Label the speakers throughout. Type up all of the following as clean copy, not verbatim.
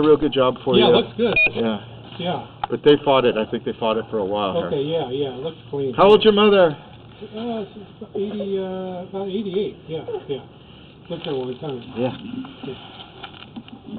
Speaker 1: a real good job for you.
Speaker 2: Yeah, it looks good.
Speaker 1: Yeah.
Speaker 2: Yeah.
Speaker 1: But they fought it. I think they fought it for a while.
Speaker 2: Okay, yeah, it looks clean.
Speaker 1: How old's your mother?
Speaker 2: About 88. Yeah. Lived here a long time.
Speaker 1: Yeah.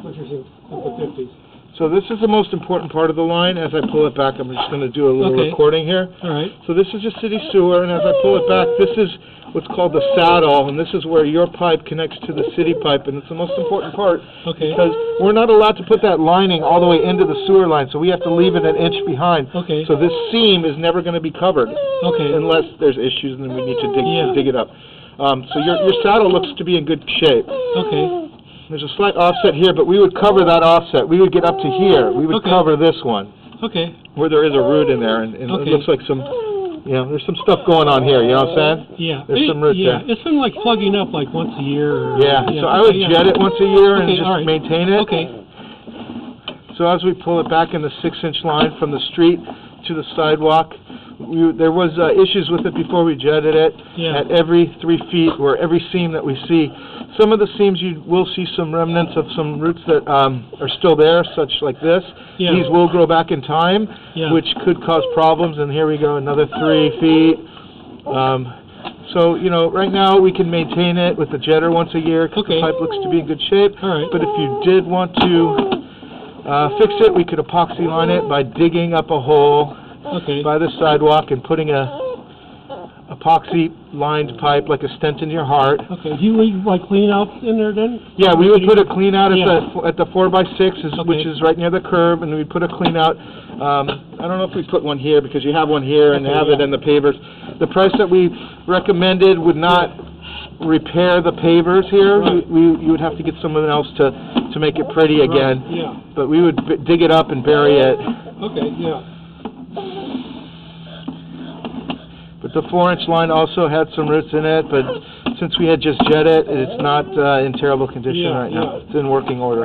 Speaker 2: Lived here since the 50s.
Speaker 1: So this is the most important part of the line. As I pull it back, I'm just going to do a little recording here.
Speaker 2: All right.
Speaker 1: So this is your city sewer, and as I pull it back, this is what's called the saddle, and this is where your pipe connects to the city pipe, and it's the most important part.
Speaker 2: Okay.
Speaker 1: Because we're not allowed to put that lining all the way into the sewer line, so we have to leave it an inch behind.
Speaker 2: Okay.
Speaker 1: So this seam is never going to be covered.
Speaker 2: Okay.
Speaker 1: Unless there's issues, and then we need to dig it up. So your saddle looks to be in good shape.
Speaker 2: Okay.
Speaker 1: There's a slight offset here, but we would cover that offset. We would get up to here. We would cover this one.
Speaker 2: Okay.
Speaker 1: Where there is a root in there, and it looks like some, there's some stuff going on here. You know what I'm saying?
Speaker 2: Yeah.
Speaker 1: There's some root there.
Speaker 2: It's been like plugging up like once a year.
Speaker 1: So I would jet it once a year and just maintain it.
Speaker 2: Okay.
Speaker 1: So as we pull it back in the 6-inch line from the street to the sidewalk, there was issues with it before we jetted it. At every 3 feet, or every seam that we see. Some of the seams you will see some remnants of some roots that are still there, such like this. These will grow back in time, which could cause problems. And here we go, another 3 feet. So, right now we can maintain it with the jetter once a year because the pipe looks to be in good shape. But if you did want to fix it, we could epoxy line it by digging up a hole by the sidewalk and putting a epoxy-lined pipe like a stent in your heart.
Speaker 2: Okay. Do you leave like clean outs in there then?
Speaker 1: Yeah, we would put a clean out at the 4x6, which is right near the curb, and we put a clean out. I don't know if we put one here because you have one here and have it in the pavers. The price that we recommended would not repair the pavers here. You would have to get someone else to make it pretty again. But we would dig it up and bury it. But the 4-inch line also had some roots in it, but since we had just jet it, it's not in terrible condition right now. It's in working order.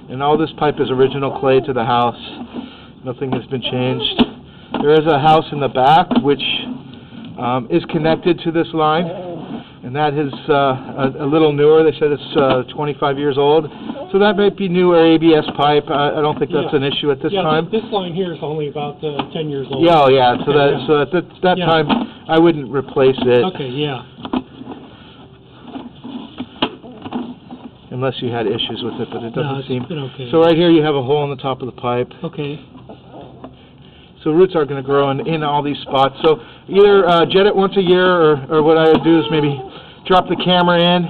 Speaker 1: And all this pipe is original clay to the house. Nothing has been changed. There is a house in the back which is connected to this line, and that is a little newer. They said it's 25 years old. So that might be newer ABS pipe. I don't think that's an issue at this time.
Speaker 2: This line here is only about 10 years old.
Speaker 1: So at that time, I wouldn't replace it. Unless you had issues with it, but it doesn't seem. So right here you have a hole in the top of the pipe. So roots are going to grow in all these spots. So either jet it once a year, or what I would do is maybe drop the camera in.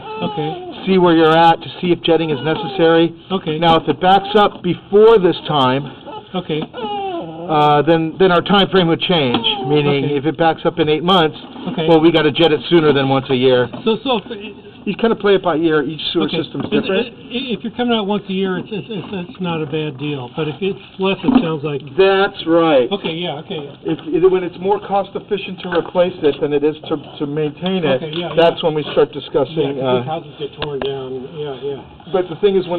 Speaker 1: See where you're at to see if jetting is necessary. Now, if it backs up before this time, then our time frame would change. Meaning, if it backs up in 8 months, well, we got to jet it sooner than once a year.
Speaker 2: So
Speaker 1: you kind of play it by ear. Each sewer system is different.
Speaker 2: If you're coming out once a year, it's not a bad deal. But if it's less, it sounds like...
Speaker 1: That's right.
Speaker 2: When
Speaker 1: it's more cost efficient to replace it than it is to maintain it, that's when we start discussing...
Speaker 2: houses get torn down.
Speaker 1: But the thing is, when